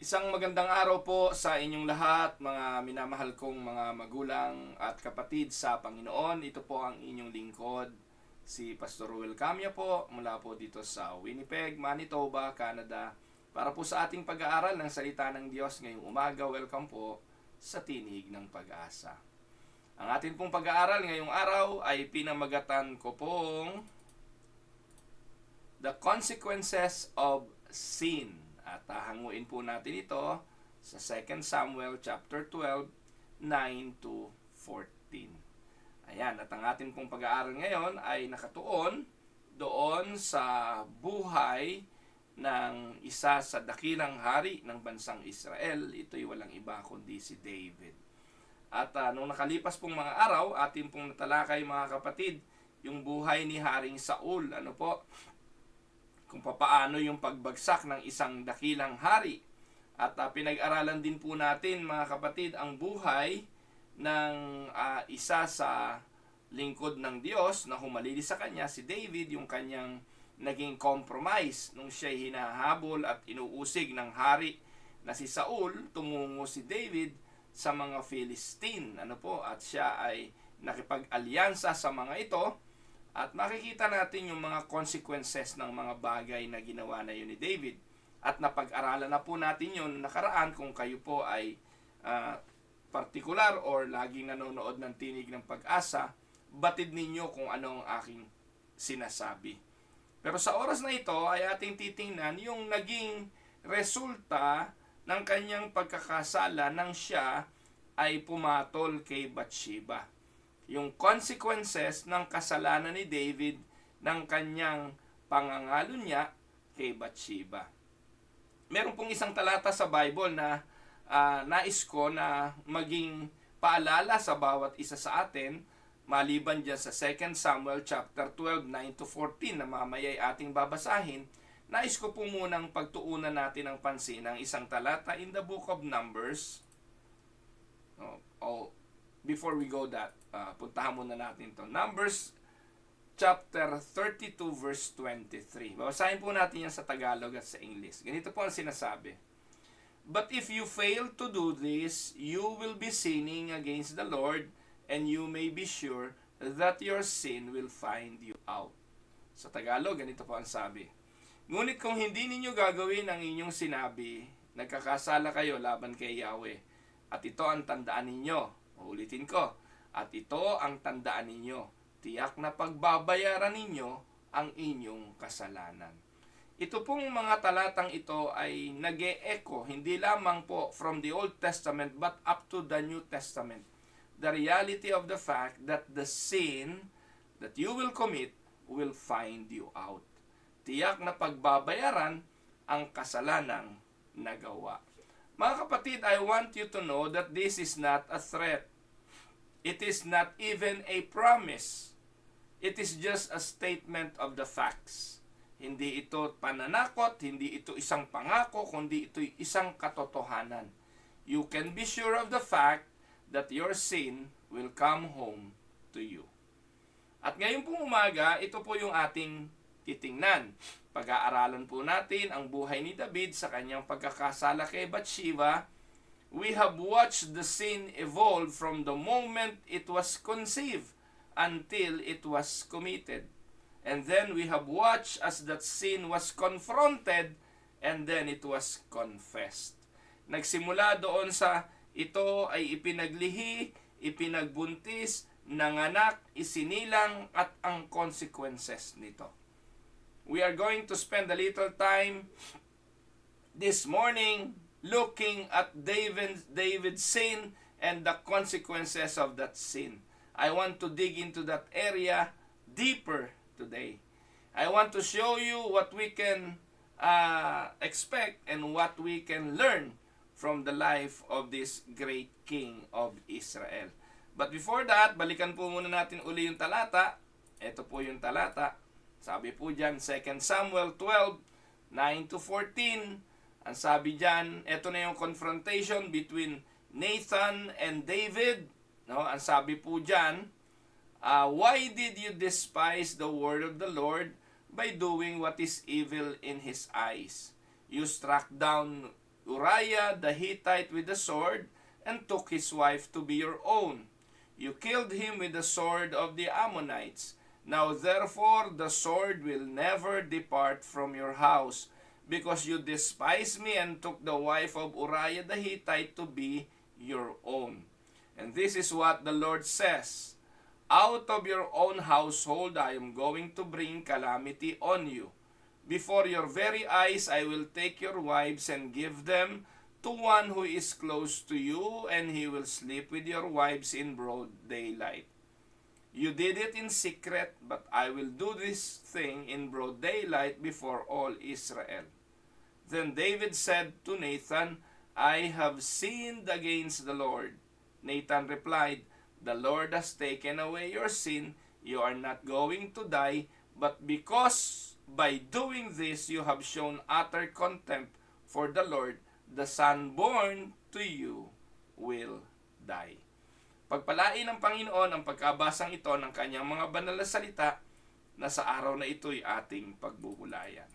Isang magandang araw po sa inyong lahat, mga minamahal kong mga magulang at kapatid sa Panginoon. Ito po ang inyong lingkod, si Pastor Ruel Camia po, mula po dito sa Winnipeg, Manitoba, Canada, para po sa ating pag-aaral ng Salita ng Diyos ngayong umaga. Welcome po sa Tinig ng Pag-asa. Ang ating pong pag-aaral ngayong araw ay pinamagatan ko pong The Consequences of Sin. At hahanguin po natin ito sa 2 Samuel chapter 12, 9 to 14. Ayan, at ang ating pong pag-aaral ngayon ay nakatuon doon sa buhay ng isa sa dakilang hari ng bansang Israel. Ito'y walang iba kundi si David. At nung nakalipas pong mga araw, ating pong natalakay mga kapatid, yung buhay ni Haring Saul. Ano po? Kung papaano yung pagbagsak ng isang dakilang hari. At pinag-aralan din po natin mga kapatid ang buhay ng isa sa lingkod ng Diyos na humalili sa kanya, si David, yung kanyang naging compromise nung siya'y hinahabol at inuusig ng hari na si Saul. Tumungo si David sa mga Philistine, at siya ay nakipag-alyansa sa mga ito. At makikita natin yung mga consequences ng mga bagay na ginawa na yun ni David. At napag-aralan na po natin yun nakaraan. Kung kayo po ay partikular or laging nanonood ng Tinig ng Pag-asa, batid ninyo kung ano ang aking sinasabi. Pero sa oras na ito ay ating titingnan yung naging resulta ng kanyang pagkakasala nang siya ay pumatol kay Bathsheba. Yung consequences ng kasalanan ni David ng kanyang pangangalo niya kay Bathsheba. Meron pong isang talata sa Bible na nais ko na maging paalala sa bawat isa sa atin, maliban dyan sa 2 Samuel chapter 12, 9 to 14 na mamaya'y ating babasahin. Nais ko po munang pagtuunan natin ng pansin ng isang talata in the book of Numbers. Before we go that, puntahan muna natin to. Numbers chapter 32 verse 23. Babasahin po natin yan sa Tagalog at sa English. Ganito po ang sinasabi. But if you fail to do this, you will be sinning against the Lord, and you may be sure that your sin will find you out. Sa Tagalog, ganito po ang sabi. Ngunit kung hindi ninyo gagawin ang inyong sinabi, nagkakasala kayo laban kay Yahweh. At ito ang tandaan ninyo. Ulitin ko. At ito ang tandaan ninyo. Tiyak na pagbabayaran ninyo ang inyong kasalanan. Ito pong mga talatang ito ay nag-e-echo, hindi lamang po from the Old Testament but up to the New Testament. The reality of the fact that the sin that you will commit will find you out. Tiyak na pagbabayaran ang kasalanang nagawa. Mga kapatid, I want you to know that this is not a threat. It is not even a promise. It is just a statement of the facts. Hindi ito pananakot, hindi ito isang pangako, kundi ito isang katotohanan. You can be sure of the fact that your sin will come home to you. At ngayon pong umaga, ito po yung ating titingnan. Pag-aaralan po natin ang buhay ni David sa kanyang pagkakasala kay Bathsheba. We have watched the sin evolve from the moment it was conceived until it was committed. And then we have watched as that sin was confronted and then it was confessed. Nagsimula doon sa ito ay ipinaglihi, ipinagbuntis, nanganak, isinilang at ang consequences nito. We are going to spend a little time this morning looking at David's sin and the consequences of that sin. I want to dig into that area deeper today. I want to show you what we can expect and what we can learn from the life of this great king of Israel. But before that, balikan po muna natin uli yung talata. Ito po yung talata. Sabi po dyan, 2 Samuel 12, 9 to 14. Ang sabi dyan, ito na yung confrontation between Nathan and David. Ang sabi po dyan, why did you despise the word of the Lord by doing what is evil in His eyes? You struck down Uriah the Hittite with the sword, and took his wife to be your own. You killed him with the sword of the Ammonites. Now therefore the sword will never depart from your house, because you despised me and took the wife of Uriah the Hittite to be your own. And this is what the Lord says, out of your own household I am going to bring calamity on you. Before your very eyes I will take your wives and give them to one who is close to you, and he will sleep with your wives in broad daylight. You did it in secret, but I will do this thing in broad daylight before all Israel. Then David said to Nathan, I have sinned against the Lord. Nathan replied, the Lord has taken away your sin. You are not going to die, but because by doing this you have shown utter contempt for the Lord, the son born to you will die. Pagpalain ng Panginoon ang pagkabasang ito ng kanyang mga banal na salita na sa araw na ito'y ating pagbubulayan.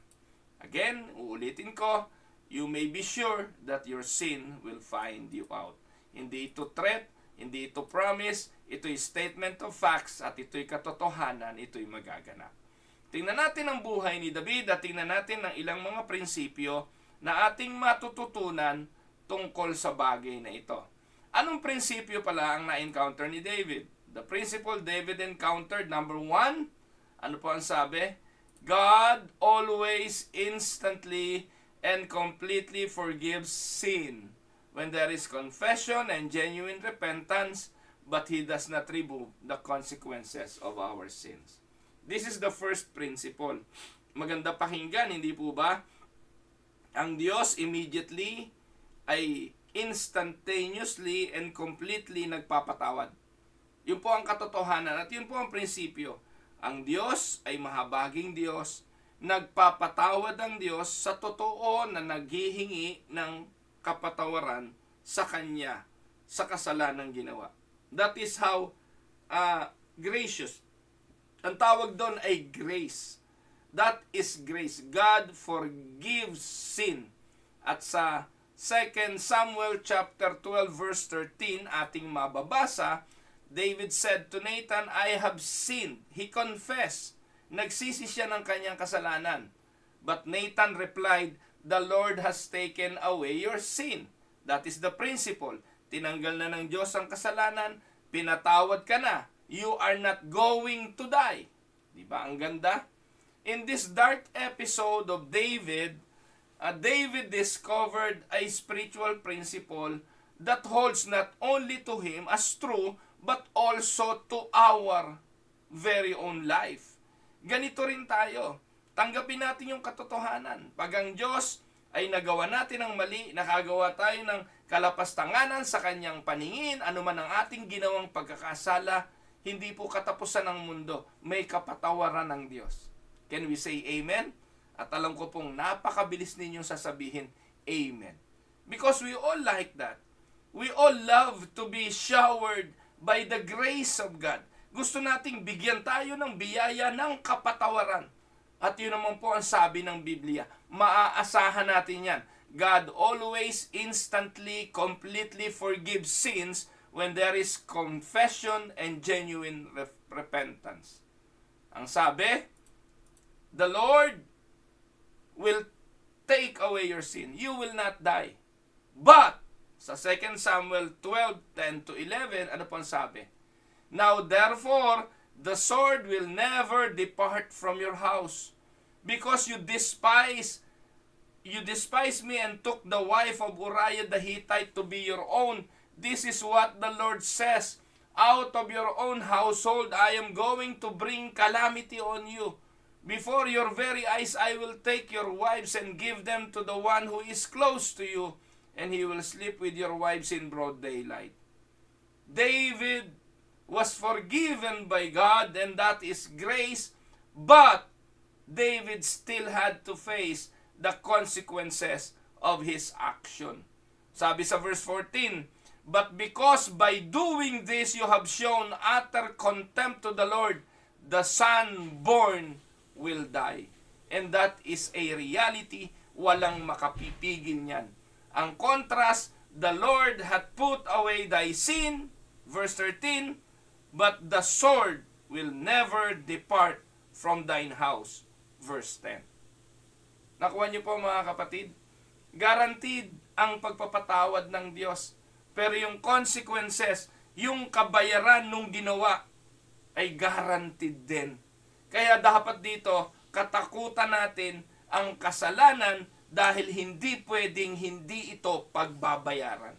Again, uulitin ko, you may be sure that your sin will find you out. Hindi ito threat, hindi ito promise, ito'y statement of facts at ito'y katotohanan, ito'y magaganap. Tingnan natin ang buhay ni David at tingnan natin ang ilang mga prinsipyo na ating matututunan tungkol sa bagay na ito. Anong prinsipyo pala ang na-encounter ni David? The principle David encountered, number 1, ano po ang sabi? God always instantly and completely forgives sin when there is confession and genuine repentance, but He does not remove the consequences of our sins. This is the first principle. Maganda pakinggan, hindi po ba? Ang Diyos immediately ay instantaneously and completely nagpapatawad. Yun po ang katotohanan at yun po ang prinsipyo. Ang Diyos ay mahabaging Diyos, nagpapatawad ang Diyos sa totoo na naghihingi ng kapatawaran sa Kanya sa kasalanang ginawa. That is how gracious. Ang tawag doon ay grace. That is grace. God forgives sin. At sa 2 Samuel chapter 12 verse 13 ating mababasa, David said to Nathan, I have sinned. He confessed. Nagsisi siya ng kanyang kasalanan. But Nathan replied, the Lord has taken away your sin. That is the principle. Tinanggal na ng Diyos ang kasalanan, pinatawad ka na. You are not going to die. Diba ang ganda? In this dark episode of David, David discovered a spiritual principle that holds not only to him as true, but also to our very own life. Ganito rin tayo. Tanggapin natin yung katotohanan. Pag ang Diyos ay nagawa natin ng mali, nakagawa tayo ng kalapastanganan sa kanyang paningin, anuman ang ating ginawang pagkakasala, hindi po katapusan ng mundo. May kapatawaran ng Diyos. Can we say amen? At alam ko pong napakabilis ninyong sasabihin, amen. Because we all like that. We all love to be showered by the grace of God. Gusto nating bigyan tayo ng biyaya ng kapatawaran. At yun naman po ang sabi ng Biblia. Maaasahan natin yan. God always instantly, completely forgives sins when there is confession and genuine repentance. Ang sabi, the Lord will take away your sin. You will not die. But, sa 2 Samuel 12:10 to 11, ano po ang sabi? Now therefore, the sword will never depart from your house, because you despise me and took the wife of Uriah the Hittite to be your own. This is what the Lord says, out of your own household I am going to bring calamity on you. Before your very eyes I will take your wives and give them to the one who is close to you, and he will sleep with your wives in broad daylight. David was forgiven by God, and that is grace, but David still had to face the consequences of his action. Sabi sa verse 14, but because by doing this you have shown utter contempt to the Lord, the son born will die. And that is a reality, walang makapipigil niyan. Ang contrast, the Lord hath put away thy sin, verse 13, but the sword will never depart from thine house, verse 10. Nakuha niyo po mga kapatid? Guaranteed ang pagpapatawad ng Diyos. Pero yung consequences, yung kabayaran nung ginawa, ay guaranteed din. Kaya dapat dito, katakutan natin ang kasalanan dahil hindi pwedeng hindi ito pagbabayaran.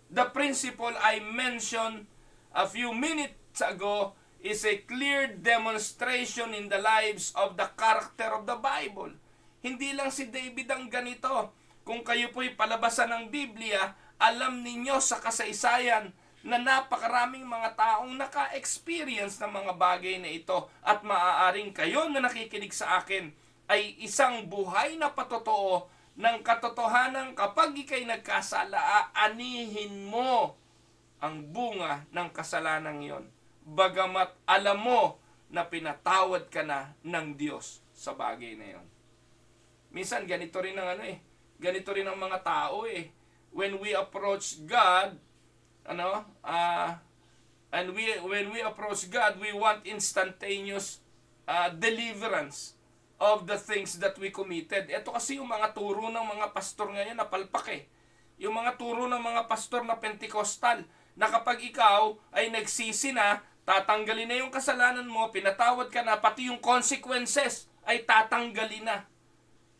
The principle I mentioned a few minutes ago is a clear demonstration in the lives of the character of the Bible. Hindi lang si David ang ganito. Kung kayo po'y palabasan ng Biblia, alam ninyo sa kasaysayan na napakaraming mga taong naka-experience ng mga bagay na ito at maaaring kayo na nakikinig sa akin ay isang buhay na patotoo ng katotohanan kapag ikay nagkasala, anihin mo ang bunga ng kasalanan yon. Bagamat alam mo na pinatawad ka na ng Diyos sa bagay na yon. Minsan ganito rin ang ganito rin ang mga tao When we approach God, when we approach God, we want instantaneous deliverance of the things that we committed. Ito kasi yung mga turo ng mga pastor ngayon na palpak Yung mga turo ng mga pastor na Pentecostal, na kapag ikaw ay nagsisi na, tatanggalin na yung kasalanan mo, pinatawad ka na, pati yung consequences ay tatanggalin na.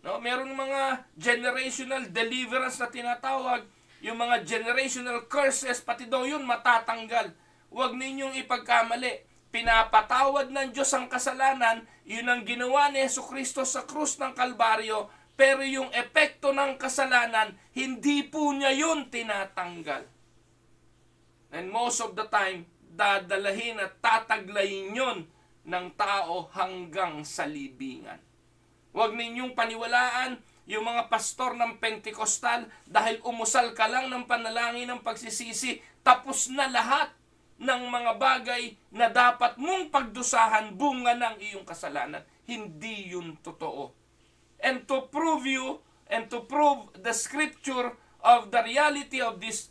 No, meron mga generational deliverance na tinatawag, yung mga generational curses, pati daw yun matatanggal. Huwag ninyong ipagkamali. Pinapatawad ng Diyos ang kasalanan, yun ang ginawa ni Jesucristo sa krus ng Kalbaryo, pero yung epekto ng kasalanan, hindi po niya yun tinatanggal. And most of the time, dadalahin at tataglayin yun ng tao hanggang sa libingan. Huwag ninyong paniwalaan yung mga pastor ng Pentecostal dahil umusal ka lang ng panalangin ng pagsisisi, tapos na lahat ng mga bagay na dapat mong pagdusahan bunga ng iyong kasalanan. Hindi yun totoo. And to prove the scripture of the reality of this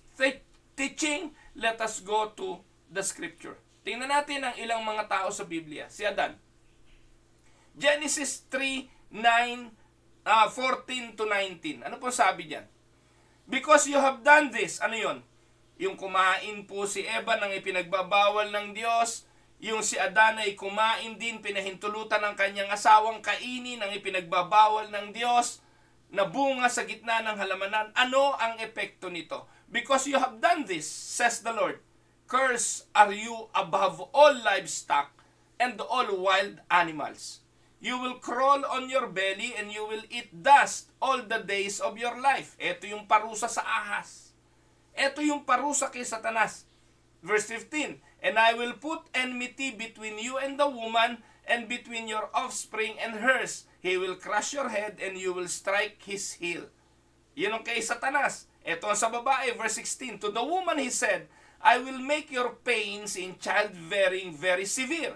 teaching, let us go to the scripture. Tingnan natin ang ilang mga tao sa Biblia. Si Adan. Genesis 3:14 to 19. Ano po sabi diyan? Because you have done this. Ano yon? Yung kumain po si Eva ng ipinagbabawal ng Diyos. Yung si Adan ay kumain din, pinahintulutan ng kanyang asawang kainin ng ipinagbabawal ng Diyos na bunga sa gitna ng halamanan. Ano ang epekto nito? Because you have done this, says the Lord, cursed are you above all livestock and all wild animals. You will crawl on your belly and you will eat dust all the days of your life. Ito yung parusa sa ahas. Ito yung parusa kay Satanas. Verse 15, and I will put enmity between you and the woman, and between your offspring and hers. He will crush your head and you will strike his heel. Yun ang kay Satanas. Ito ang sa babae, verse 16, to the woman he said, I will make your pains in childbearing very severe.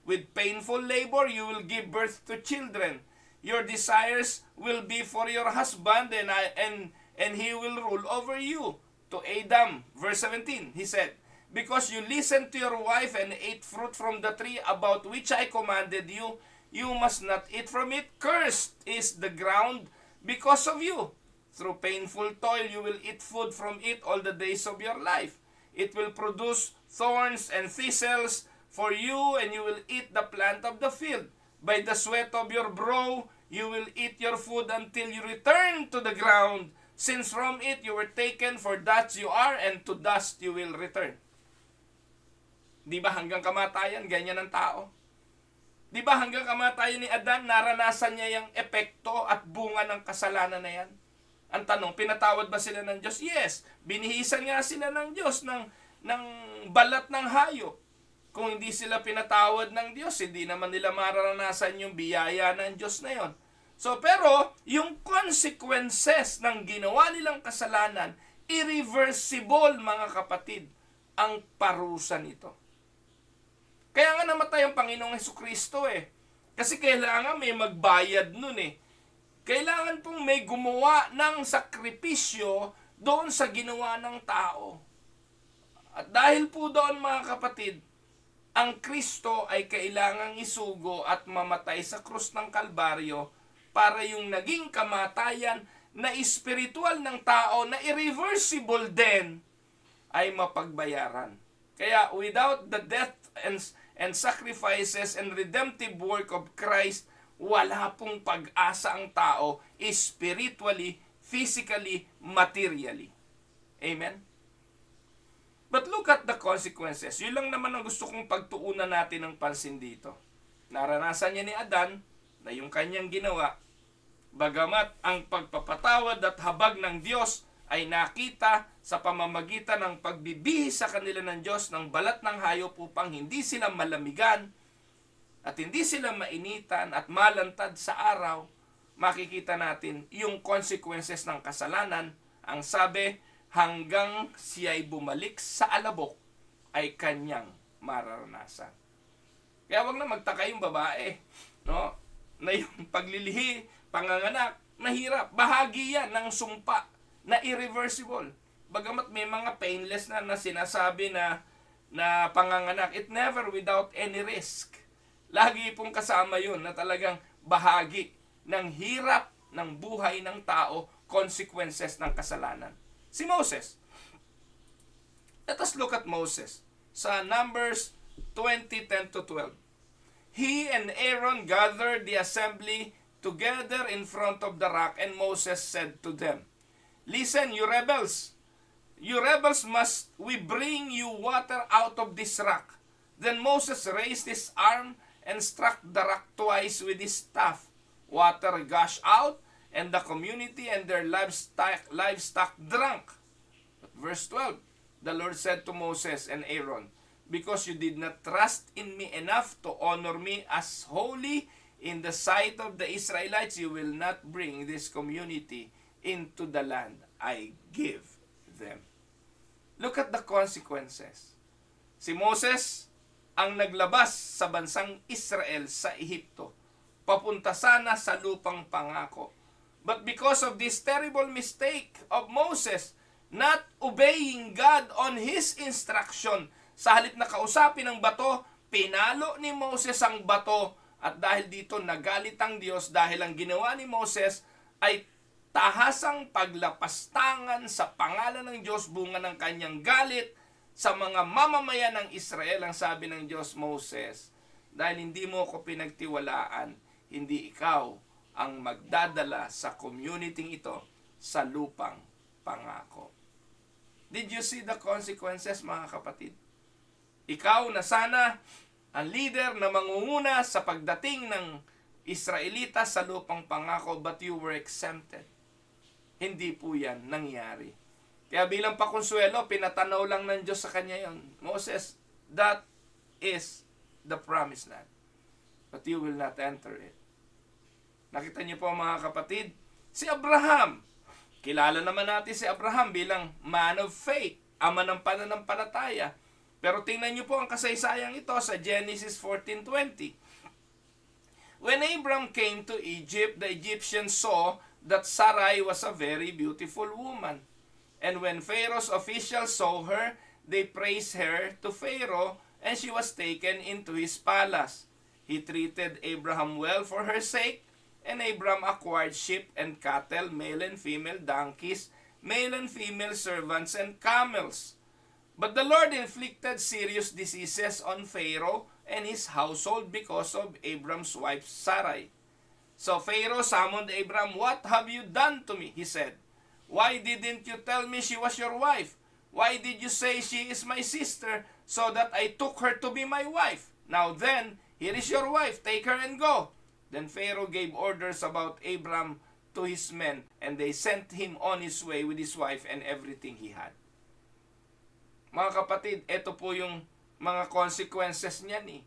With painful labor, you will give birth to children. Your desires will be for your husband, and he will rule over you. To Adam, verse 17, he said, because you listened to your wife and ate fruit from the tree about which I commanded you, you must not eat from it. Cursed is the ground because of you. Through painful toil, you will eat food from it all the days of your life. It will produce thorns and thistles for you, and you will eat the plant of the field. By the sweat of your brow, you will eat your food until you return to the ground, since from it you were taken, for dust you are, and to dust you will return. Di ba hanggang kamatayan, ganyan ang tao? Di ba hanggang kamatayan ni Adan, naranasan niya yung epekto at bunga ng kasalanan na yan? Ang tanong, pinatawad ba sila ng Diyos? Yes. Binihisan nga sila ng Diyos ng balat ng hayop. Kung hindi sila pinatawad ng Diyos, hindi naman nila mararanasan yung biyaya ng Diyos na yon. So, pero, yung consequences ng ginawa nilang kasalanan, irreversible, mga kapatid, ang parusa nito. Kaya nga namatay ang Panginoong Jesucristo Kasi kailangan may magbayad nun Kailangan pong may gumawa ng sakripisyo doon sa ginawa ng tao. At dahil po doon, mga kapatid, ang Kristo ay kailangang isugo at mamatay sa krus ng Kalbaryo para yung naging kamatayan na espiritual ng tao na irreversible din ay mapagbayaran. Kaya without the death and sacrifices and redemptive work of Christ, wala pong pag-asa ang tao spiritually, physically, materially. Amen? But look at the consequences. Yun lang naman ang gusto kong pagtuunan natin ng pansin dito. Naranasan niya ni Adan na yung kanyang ginawa, bagamat ang pagpapatawad at habag ng Diyos ay nakita sa pamamagitan ng pagbibihis sa kanila ng Diyos ng balat ng hayop upang hindi sila malamigan at hindi sila mainitan at malantad sa araw, makikita natin yung consequences ng kasalanan. Ang sabi, hanggang siya'y bumalik sa alabok ay kanyang mararanasan. Kaya wag na magtaka yung babae, no? Na yung paglilihi, panganganak, mahirap. Bahagi yan ng sumpa na irreversible. Bagamat may mga painless na sinasabi na panganganak, it never without any risk. Lagi pong kasama yun na talagang bahagi ng hirap ng buhay ng tao, consequences ng kasalanan. Si Moses. Let us look at Moses. Sa Numbers 20:10-12. He and Aaron gathered the assembly together in front of the rock, and Moses said to them, "Listen, you rebels. You rebels, must we bring you water out of this rock?" Then Moses raised his arm and struck the rock twice with his staff. Water gushed out, and the community and their livestock drank. But verse 12, the Lord said to Moses and Aaron, "Because you did not trust in me enough to honor me as holy in the sight of the Israelites, you will not bring this community into the land I give them." Look at the consequences. Si Moses ang naglabas sa bansang Israel sa Ehipto, papunta sana sa lupang pangako. But because of this terrible mistake of Moses, not obeying God on his instruction, sa halip na kausapin ng bato, pinalo ni Moses ang bato, at dahil dito nagalit ang Diyos dahil ang ginawa ni Moses ay tahasang paglapastangan sa pangalan ng Diyos, bunga ng kanyang galit sa mga mamamayan ng Israel. Ang sabi ng Diyos, Moses, dahil hindi mo ko pinagtiwalaan, hindi ikaw ang magdadala sa community ito sa lupang pangako. Did you see the consequences, mga kapatid? Ikaw na sana ang leader na mangunguna sa pagdating ng Israelita sa lupang pangako, but you were exempted. Hindi po yan nangyari. Kaya bilang pakonsuelo, pinatanaw lang ng Diyos sa kanya yon. Moses, that is the promised land, but you will not enter it. Nakita niyo po, mga kapatid, si Abraham. Kilala naman natin si Abraham bilang man of faith, ama ng pananampalataya. Pero tingnan niyo po ang kasaysayang ito sa Genesis 14:20. When Abram came to Egypt, the Egyptians saw that Sarai was a very beautiful woman. And when Pharaoh's officials saw her, they praised her to Pharaoh, and she was taken into his palace. He treated Abraham well for her sake, and Abram acquired sheep and cattle, male and female donkeys, male and female servants, and camels. But the Lord inflicted serious diseases on Pharaoh and his household because of Abram's wife Sarai. So Pharaoh summoned Abram. "What have you done to me?" he said. "Why didn't you tell me she was your wife? Why did you say she is my sister so that I took her to be my wife? Now then, here is your wife. Take her and go." Then Pharaoh gave orders about Abram to his men, and they sent him on his way with his wife and everything he had. Mga kapatid, ito po yung mga consequences niyan eh.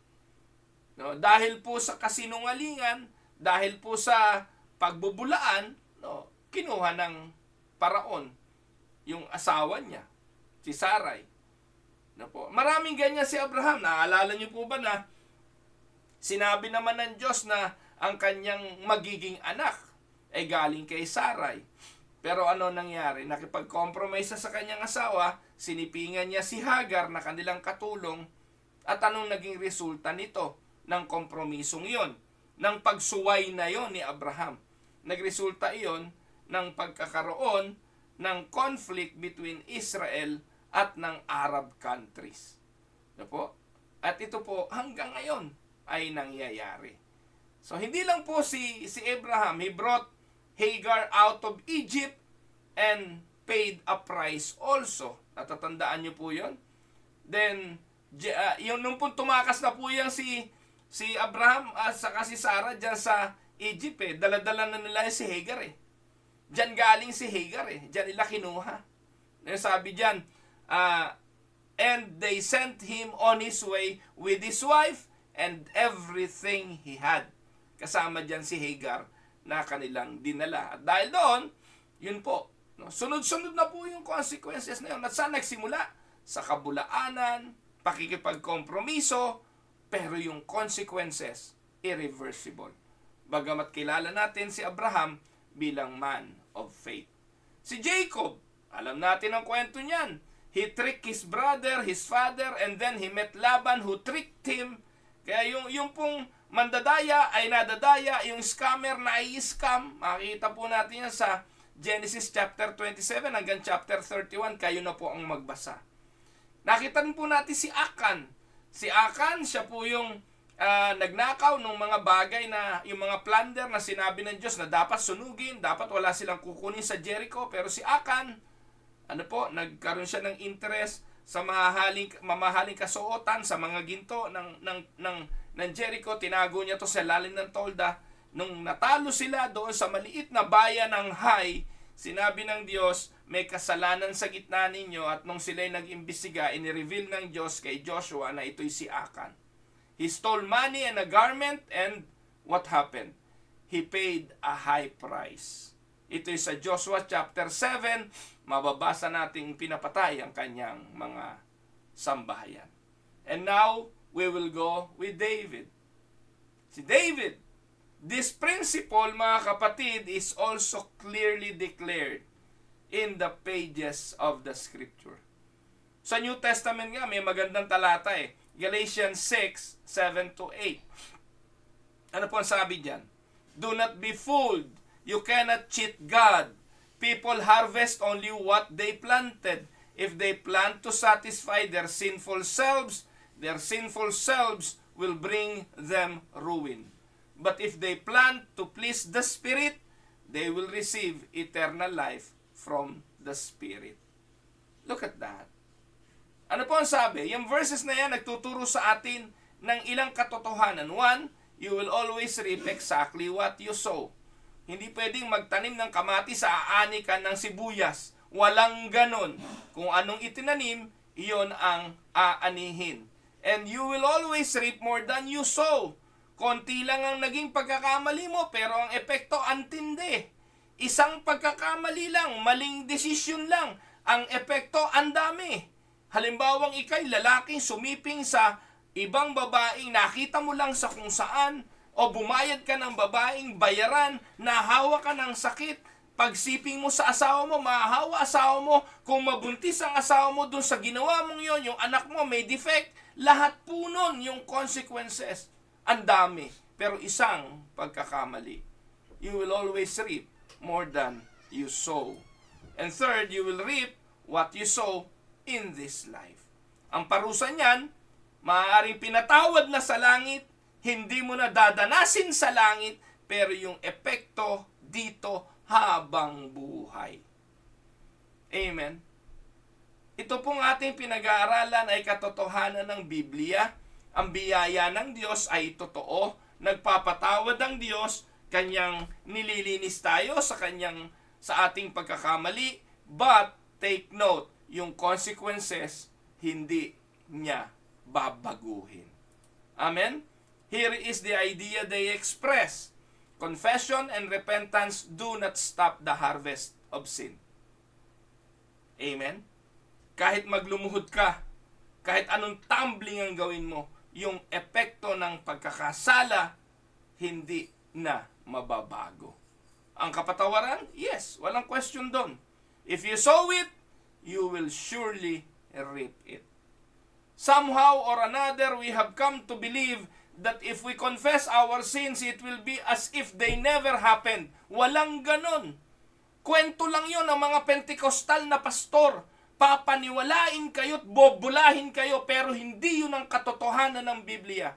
No, dahil po sa kasinungalingan, dahil po sa pagbubulaan, no, kinuha ng Paraon yung asawa niya, si Sarai. No po. Maraming ganyan si Abraham. Naalala niyo po ba na sinabi naman ng Diyos na ang kanyang magiging anak ay galing kay Sarai. Pero ano nangyari? Nakipag-compromise sa kanyang asawa, sinipingan niya si Hagar na kanilang katulong, at anong naging resulta nito ng kompromisong iyon? Ng pagsuway na yon ni Abraham. Nagresulta iyon ng pagkakaroon ng conflict between Israel at ng Arab countries. Ano po? At ito po hanggang ngayon ay nangyayari. So hindi lang po si Abraham, he brought Hagar out of Egypt and paid a price also. Natatandaan niyo po yun? Then, yung nung po tumakas na po yan si Abraham at saka si Sarah dyan sa Egypt dala-dala na nila si Hagar Diyan galing si Hagar Diyan nila kinuha. Sabi diyan, and they sent him on his way with his wife and everything he had. Kasama diyan si Hagar na kanilang dinala. At dahil doon, yun po, sunod-sunod na po yung consequences na yun. At saan nagsimula? Sa kabulaanan, pakikipagkompromiso, pero yung consequences, irreversible. Bagamat kilala natin si Abraham bilang man of faith. Si Jacob, alam natin ang kwento niyan. He tricked his brother, his father, and then he met Laban who tricked him. Kaya yung pong mandadaya ay nadadaya, yung scammer na i-scam. Makikita po natin yan sa Genesis chapter 27 hanggang chapter 31. Kayo na po ang magbasa. Nakita po natin si Akan. Si Akan, siya po yung nagnakaw ng mga bagay na, yung mga plunder na sinabi ng Diyos na dapat sunugin, dapat wala silang kukunin sa Jericho. Pero si Akan, nagkaroon siya ng interest sa mamahaling kasuotan, sa mga ginto ng Jericho. Tinago niya to sa lalim ng tolda. Nung natalo sila doon sa maliit na bayan ng Hai, sinabi ng Diyos, may kasalanan sa gitna ninyo. At nung sila'y nag-imbestiga, inireveal ng Diyos kay Joshua na ito'y si Akan. He stole money and a garment, and what happened? He paid a high price. Ito'y sa Joshua chapter 7, mababasa nating pinapatay ang kanyang mga sambahayan. And now, we will go with David. Si David, this principle, mga kapatid, is also clearly declared in the pages of the Scripture. Sa New Testament nga, may magandang talata Galatians 6, 7-8. Ano po ang sabi diyan? Do not be fooled. You cannot cheat God. People harvest only what they planted. If they plant to satisfy their sinful selves will bring them ruin. But if they plant to please the Spirit, they will receive eternal life from the Spirit. Look at that. Ano po ang sabi? Yung verses na yan nagtuturo sa atin ng ilang katotohanan. One, you will always reap exactly what you sow. Hindi pwedeng magtanim ng kamatis sa aanikan ng sibuyas. Walang ganon. Kung anong itinanim, iyon ang aanihin. And you will always reap more than you sow. Konti lang ang naging pagkakamali mo, pero ang epekto antindi. Isang pagkakamali lang, maling desisyon lang, ang epekto ang dami. Halimbawang ikay lalaking sumiping sa ibang babaeng nakita mo lang sa kung saan, o bumayad ka ng babaeng bayaran, nahawa ka ng sakit, pagsiping mo sa asawa mo, mahahawa asawa mo, kung mabuntis ang asawa mo dun sa ginawa mong yon, yung anak mo may defect, lahat po nun yung consequences. Ang dami, pero isang pagkakamali. You will always reap more than you sow. And third, you will reap what you sow in this life. Ang parusa niyan, maaaring pinatawad na sa langit, hindi mo na dadanasin sa langit, pero yung epekto dito habang buhay. Amen. Ito pong ating pinag-aaralan ay katotohanan ng Biblia. Ang biyaya ng Diyos ay totoo. Nagpapatawad ang Diyos, kanyang nililinis tayo sa ating pagkakamali. But take note, yung consequences hindi niya babaguhin. Amen? Here is the idea they express. Confession and repentance do not stop the harvest of sin. Amen? Kahit maglumuhod ka, kahit anong tumbling ang gawin mo, yung epekto ng pagkakasala, hindi na mababago. Ang kapatawaran, yes, walang question doon. If you sow it, you will surely reap it. Somehow or another, we have come to believe that if we confess our sins, it will be as if they never happened. Walang ganon. Kwento lang yon ng mga Pentecostal na pastor. Papaniwalain kayo at bobulahin kayo, pero hindi yun ang katotohanan ng Biblia.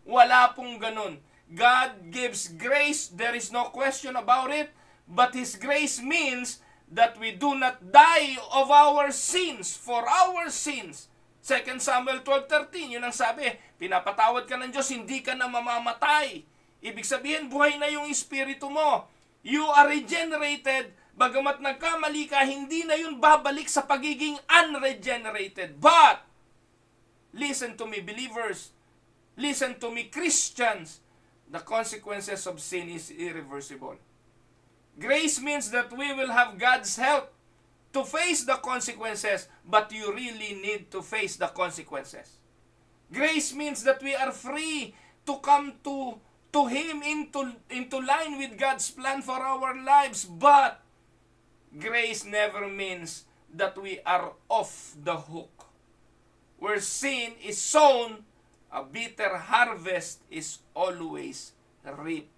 Wala pong ganon. God gives grace, there is no question about it, but His grace means that we do not die of our sins, for our sins. 2 Samuel 12:13, yun ang sabi, pinapatawad ka ng Diyos, hindi ka na mamamatay. Ibig sabihin, buhay na yung espiritu mo. You are regenerated, bagamat nagkamali ka, hindi na yun babalik sa pagiging unregenerated. But, listen to me believers, listen to me Christians, the consequences of sin is irreversible. Grace means that we will have God's help to face the consequences, but you really need to face the consequences. Grace means that we are free to come to Him into line with God's plan for our lives, but grace never means that we are off the hook. Where sin is sown, a bitter harvest is always reaped.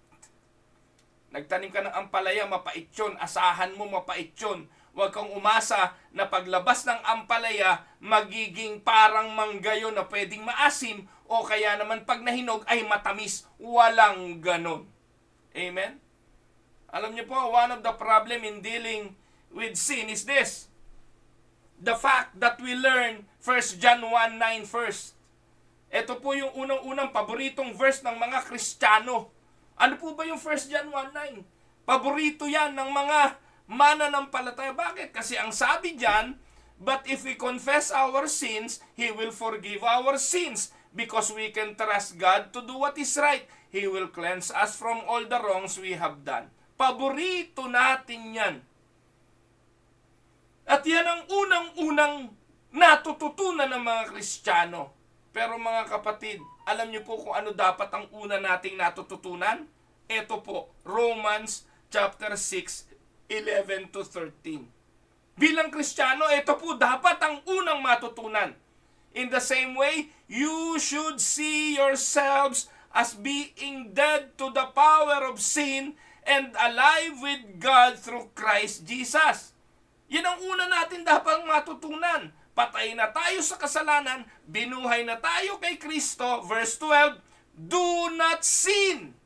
Nagtanim ka ng ampalaya, mapait yun. Asahan mo, mapait yun. Huwag kang umasa na paglabas ng ampalaya, magiging parang mangga yun na pwedeng maasim, o kaya naman pag nahinog ay matamis. Walang ganon. Amen? Alam niyo po, one of the problem in dealing with sin is this. The fact that we learn 1 John 1:9 first. Ito po yung unang-unang paboritong verse ng mga Kristiyano. Ano po ba yung 1 John 1:9? Paborito yan ng mga mananampalataya. Bakit? Kasi ang sabi dyan, but if we confess our sins, He will forgive our sins because we can trust God to do what is right. He will cleanse us from all the wrongs we have done. Paborito natin yan. At yan ang unang-unang natututunan ng mga Kristiyano. Pero mga kapatid, alam niyo po kung ano dapat ang una nating natututunan? Ito po, Romans chapter 6:11-13. Bilang Kristiyano, ito po dapat ang unang matutunan. In the same way, you should see yourselves as being dead to the power of sin and alive with God through Christ Jesus. Yan ang una natin dapat matutunan. Patay na tayo sa kasalanan, binuhay na tayo kay Kristo. Verse 12, do not sin.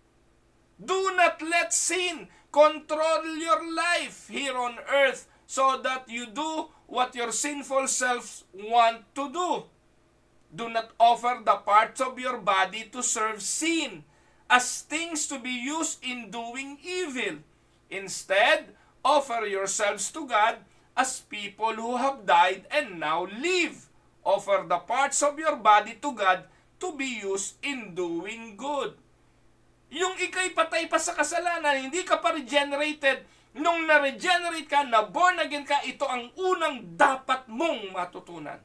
Do not let sin control your life here on earth so that you do what your sinful selves want to do. Do not offer the parts of your body to serve sin as things to be used in doing evil. Instead, offer yourselves to God as people who have died and now live. Offer the parts of your body to God to be used in doing good. Yung ikay patay pa sa kasalanan, hindi ka pa regenerated. Nung na-regenerate ka, na born again ka, ito ang unang dapat mong matutunan.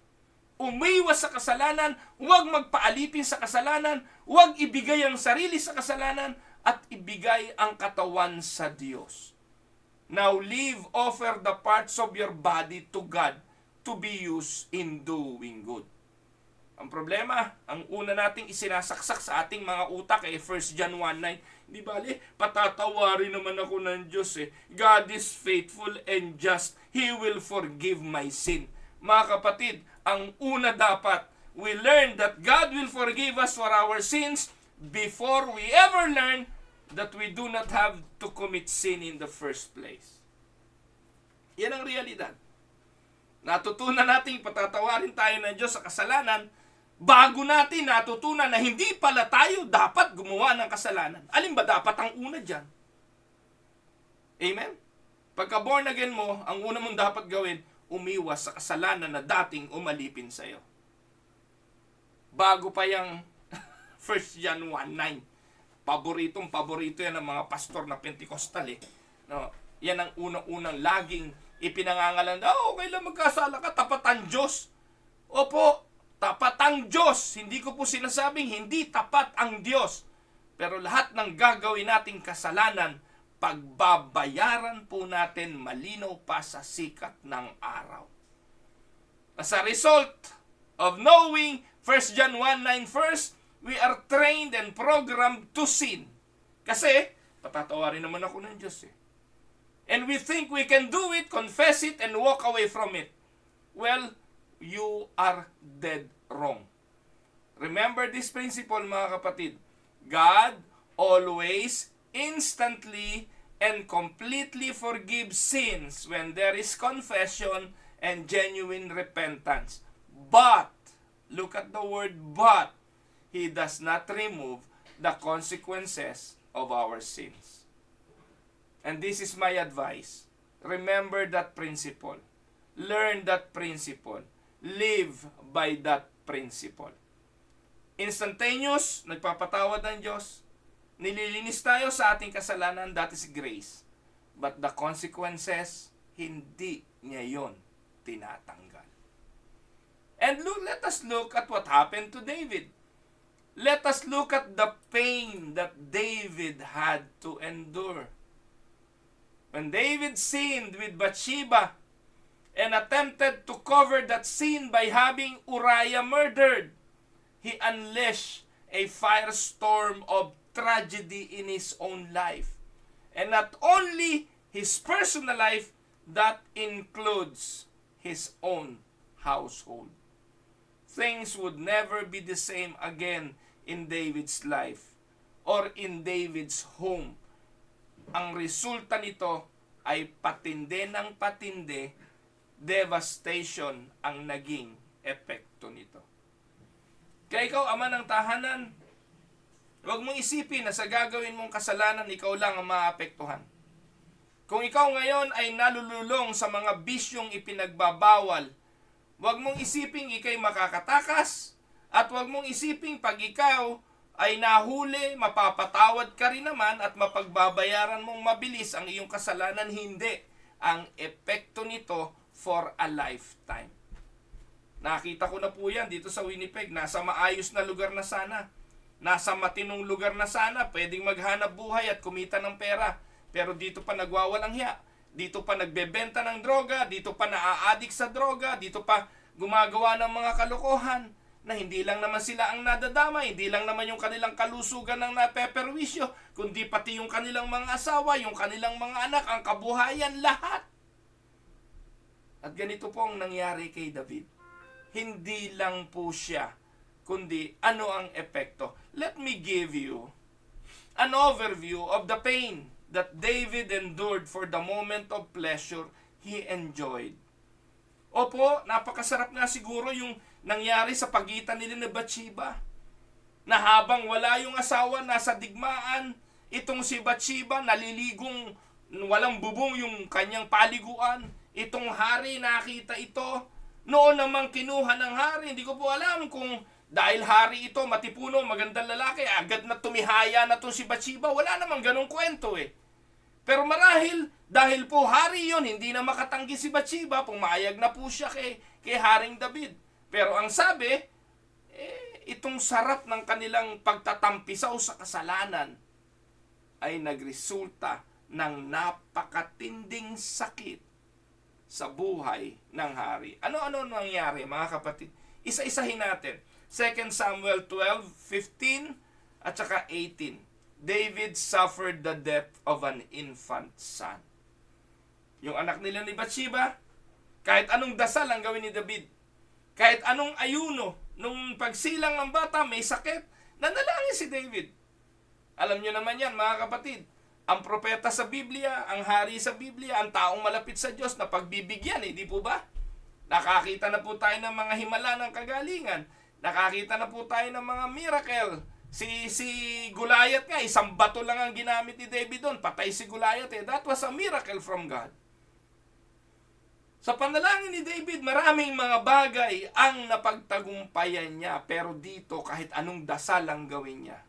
Umiwas sa kasalanan, huwag magpaalipin sa kasalanan, huwag ibigay ang sarili sa kasalanan, at ibigay ang katawan sa Diyos. Now live, offer the parts of your body to God to be used in doing good. Ang problema, ang una nating isinasaksak sa ating mga utak ay 1 John 1:9. Di bali, patatawarin naman ako ng Diyos eh. God is faithful and just. He will forgive my sin. Mga kapatid, ang una dapat, we learn that God will forgive us for our sins before we ever learn that we do not have to commit sin in the first place. Yan ang realidad. Natutunan natin patatawarin tayo ng Diyos sa kasalanan bago natin natutunan na hindi pala tayo dapat gumawa ng kasalanan. Alin ba dapat ang una dyan? Amen? Pagka born again mo, ang una mong dapat gawin, umiwas sa kasalanan na dating umalipin sa'yo. Bago pa yung 1 John 1:9. Paborito yan ng mga pastor na Pentecostal eh. No, yan ang unang-unang laging ipinangangalan. Okay lang magkasala ka, tapat ang Diyos. Opo, tapat ang Diyos. Hindi ko po sinasabing hindi tapat ang Diyos. Pero lahat ng gagawin nating kasalanan, pagbabayaran po natin malinaw pa sa sikat ng araw. As a result of knowing 1 John 1:9 first, we are trained and programmed to sin. Kasi, patatawarin naman ako ng Diyos eh. And we think we can do it, confess it, and walk away from it. Well, you are dead wrong. Remember this principle, mga kapatid. God always, instantly, and completely forgives sins when there is confession and genuine repentance. But, look at the word but, He does not remove the consequences of our sins. And this is my advice. Remember that principle. Learn that principle. Live by that principle. Instantaneous, nagpapatawad ng Diyos. Nililinis tayo sa ating kasalanan, that is grace. But the consequences, hindi niya yon tinatanggal. And let us look at what happened to David. Let us look at the pain that David had to endure. When David sinned with Bathsheba and attempted to cover that sin by having Uriah murdered, he unleashed a firestorm of tragedy in his own life. And not only his personal life, that includes his own household. Things would never be the same again in David's life or in David's home. Ang resulta nito ay patindi ng patindi, devastation ang naging epekto nito. Kaya ikaw, ama ng tahanan, huwag mong isipin na sa gagawin mong kasalanan, ikaw lang ang maapektuhan. Kung ikaw ngayon ay nalululong sa mga bisyong ipinagbabawal, huwag mong isiping ikay makakatakas, at huwag mong isiping pag ikaw ay nahuli, mapapatawad ka rin naman at mapagbabayaran mong mabilis ang iyong kasalanan. Hindi. Ang epekto nito for a lifetime. Nakita ko na po yan dito sa Winnipeg. Nasa maayos na lugar na sana. Nasa matinong lugar na sana. Pwedeng maghanap buhay at kumita ng pera. Pero dito pa nagwawalang hiya. Dito pa nagbebenta ng droga. Dito pa naaadik sa droga. Dito pa gumagawa ng mga kalokohan. Na hindi lang naman sila ang nadadama. Hindi lang naman yung kanilang kalusugan ang napeperwisyo. Kundi pati yung kanilang mga asawa, yung kanilang mga anak, ang kabuhayan, lahat. At ganito po ang nangyari kay David. Hindi lang po siya, kundi ano ang epekto. Let me give you an overview of the pain that David endured for the moment of pleasure he enjoyed. Opo, napakasarap nga siguro yung nangyari sa pagitan nila ni Bathsheba. Na habang wala yung asawa, nasa digmaan, itong si Bathsheba naliligong walang bubong yung kanyang paliguan. Itong hari nakita ito. Noon namang kinuha ng hari, hindi ko po alam kung dahil hari ito, matipuno, magandang lalaki, agad na tumihaya na to si Bathsheba. Wala namang ganong kwento eh. Pero marahil, dahil po hari yon, hindi na makatanggi si Bathsheba, pumayag na po siya kay Haring David. Pero ang sabi, itong sarap ng kanilang pagtatampisaw sa kasalanan ay nagresulta ng napakatinding sakit sa buhay ng hari. Ano-ano nangyari, mga kapatid? Isa-isahin natin. 2 Samuel 12:15 at saka 18. David suffered the death of an infant son. Yung anak nila ni Bathsheba, kahit anong dasal ang gawin ni David, kahit anong ayuno, nung pagsilang ng bata, may sakit, nanalangin si David. Alam nyo naman yan, mga kapatid. Ang propeta sa Biblia, ang hari sa Biblia, ang taong malapit sa Diyos na pagbibigyan, di po ba? Nakakita na po tayo ng mga himala ng kagalingan. Nakakita na po tayo ng mga miracle. Si Goliath nga, isang bato lang ang ginamit ni David doon. Patay si Goliath eh. That was a miracle from God. Sa panalangin ni David, maraming mga bagay ang napagtagumpayan niya. Pero dito, kahit anong dasal ang gawin niya,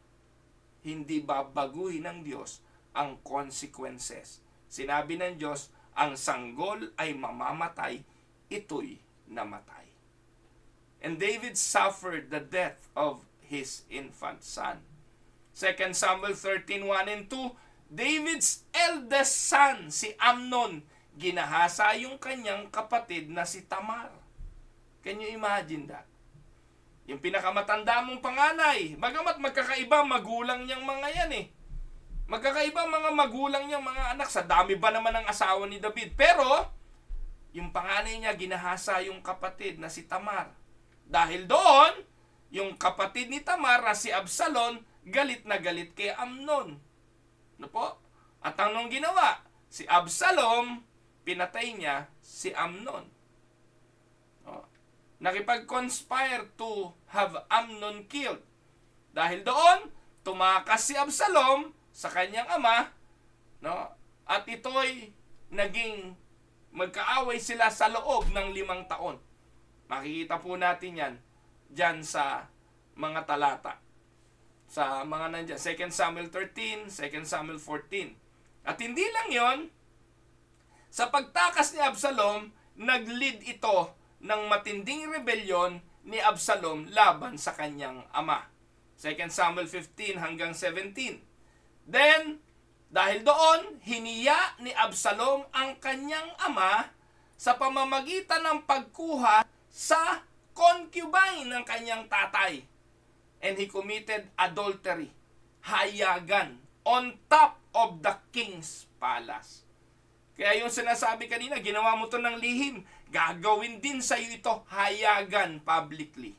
hindi babaguhin ng Diyos ang consequences. Sinabi ng Diyos, ang sanggol ay mamamatay, ito'y namatay. And David suffered the death of his infant son. 2 Samuel 13:1 and 2, David's eldest son, si Amnon, ginahasa yung kanyang kapatid na si Tamar. Can you imagine that? Yung pinakamatanda mong panganay, bagamat magkakaiba magulang niyang mga yan eh. Magkakaiba mga magulang niyang mga anak, sa dami ba naman ng asawa ni David. Pero, yung panganay niya, ginahasa yung kapatid na si Tamar. Dahil doon, yung kapatid ni Tamar na si Absalom, galit na galit kay Amnon. Ano po? At anong ginawa? Si Absalom, pinatay niya si Amnon. Nakipag-conspire to have Amnon killed. Dahil doon, tumakas si Absalom sa kanyang ama, no? At ito'y naging magkaaway sila sa loob ng 5 taon. Makikita po natin yan dyan sa mga talata. Sa mga nandyan, 2 Samuel 13, 2 Samuel 14. At hindi lang yon, sa pagtakas ni Absalom, nag-lead ito ng matinding rebelyon ni Absalom laban sa kanyang ama. 2 Samuel 15 hanggang 17. Then, dahil doon, hiniya ni Absalom ang kanyang ama sa pamamagitan ng pagkuha sa concubine ng kanyang tatay. And he committed adultery, hayagan, on top of the king's palace. Kaya yung sinasabi kanina, ginawa mo to ng lihim, gagawin din sa iyo ito, hayagan publicly.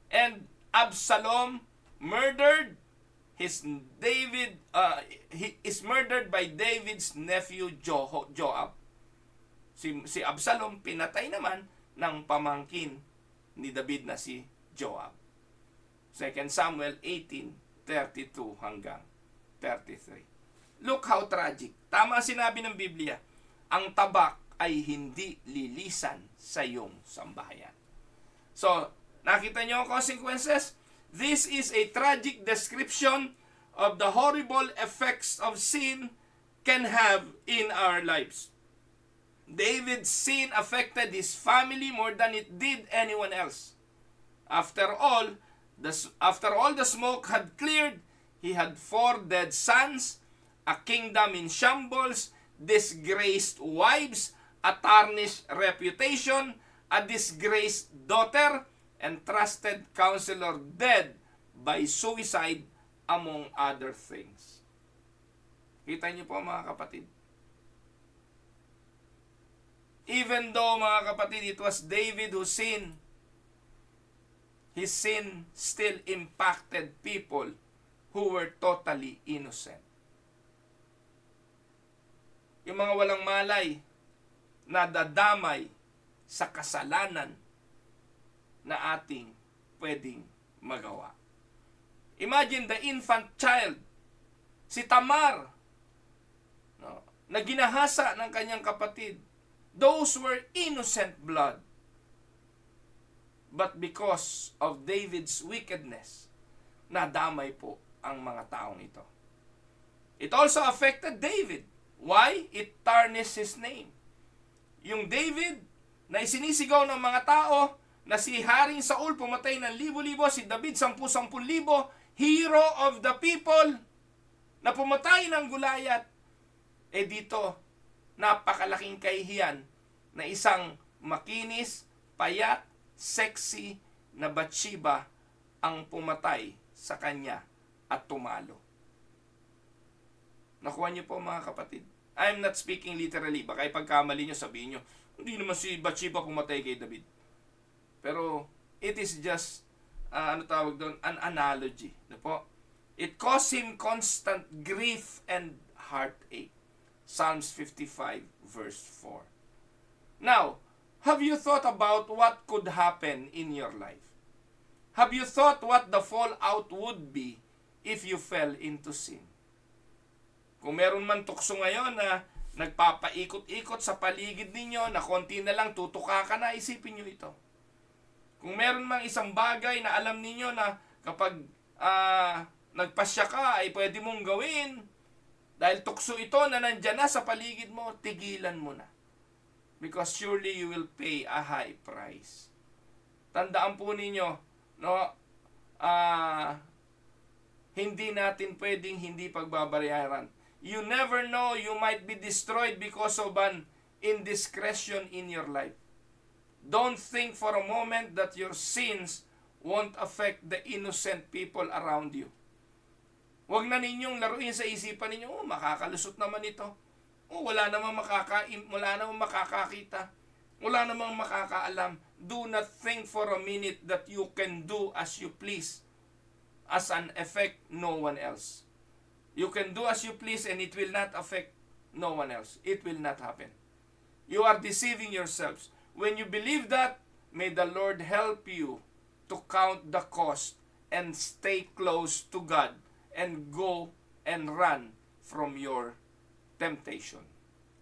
And Absalom murdered is murdered by David's nephew Joab. Si Absalom pinatay naman ng pamangkin ni David na si Joab. 2 Samuel 18:32 hanggang 33. Look how tragic. Tama sinabi ng Biblia, ang tabak ay hindi lilisan sa iyong sambahayan. So, nakita niyo ang consequences? This is a tragic description of the horrible effects of sin can have in our lives. David's sin affected his family more than it did anyone else. After all the smoke had cleared, he had 4 dead sons, a kingdom in shambles, disgraced wives, a tarnished reputation, a disgraced daughter, and trusted counselor dead by suicide, among other things. Kita niyo po mga kapatid. Even though mga kapatid, it was David who sinned, his sin still impacted people who were totally innocent. Yung mga walang malay, nadadamay sa kasalanan na ating pwedeng magawa. Imagine the infant child, si Tamar, no, na ginahasa ng kanyang kapatid. Those were innocent blood. But because of David's wickedness, nadamay po ang mga taong ito. It also affected David. Why? It tarnished his name. Yung David na isinisigaw ng mga tao na si Haring Saul pumatay ng libo-libo, si David 10,000 hero of the people na pumatay ng Goliath. Dito, napakalaking kahihiyan na isang makinis, payat, sexy na Bathsheba ang pumatay sa kanya at tumalo. Nakuha niyo po mga kapatid. I'm not speaking literally. Baka ipagkamali niyo, sabihin niyo, hindi naman si Bathsheba pumatay kay David. Pero it is just, an analogy. Ano po? It caused him constant grief and heartache. Psalms 55 verse 4. Now, have you thought about what could happen in your life? Have you thought what the fallout would be if you fell into sin? Kung meron man tukso ngayon na nagpapaikot-ikot sa paligid ninyo, na konti na lang tutuka ka na, isipin nyo ito. Kung meron mang isang bagay na alam ninyo na kapag nagpasya ka ay pwede mong gawin, dahil tukso ito na nandyan na sa paligid mo, tigilan mo na. Because surely you will pay a high price. Tandaan po ninyo, no, hindi natin pwedeng hindi pagbabayaran You never know, you might be destroyed because of an indiscretion in your life. Don't think for a moment that your sins won't affect the innocent people around you. Huwag na ninyong laruin sa isipan ninyo, makakalusot naman ito. Wala namang makakakita. Wala namang makakaalam. Do not think for a minute that you can do as you please. As an effect, no one else. You can do as you please and it will not affect no one else. It will not happen. You are deceiving yourselves. When you believe that, may the Lord help you to count the cost and stay close to God and go and run from your temptation.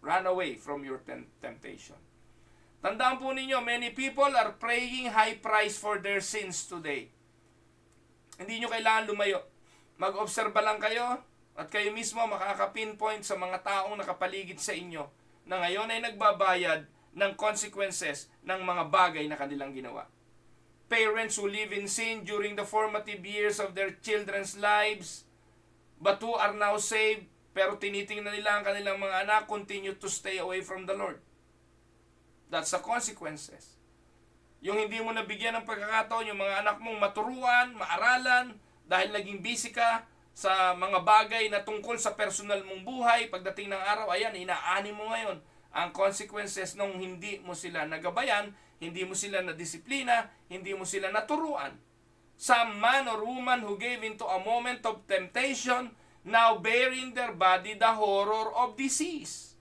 Run away from your temptation. Tandaan po ninyo, many people are paying high price for their sins today. Hindi nyo kailangan lumayo. Mag-obserba lang kayo at kayo mismo makaka-pinpoint sa mga taong nakapaligid sa inyo na ngayon ay nagbabayad ng consequences ng mga bagay na kanilang ginawa. Parents who live in sin during the formative years of their children's lives, but who are now saved, pero tinitingnan nila ang kanilang mga anak, continue to stay away from the Lord. That's the consequences. Yung hindi mo nabigyan ng pagkakataon, yung mga anak mong maturuan, maaralan, dahil naging busy ka sa mga bagay na tungkol sa personal mong buhay, pagdating ng araw, ayan, inaani mo ngayon ang consequences nung hindi mo sila nagabayan, hindi mo sila nadisiplina, hindi mo sila naturuan. Some man or woman who gave into a moment of temptation now bear in their body the horror of disease.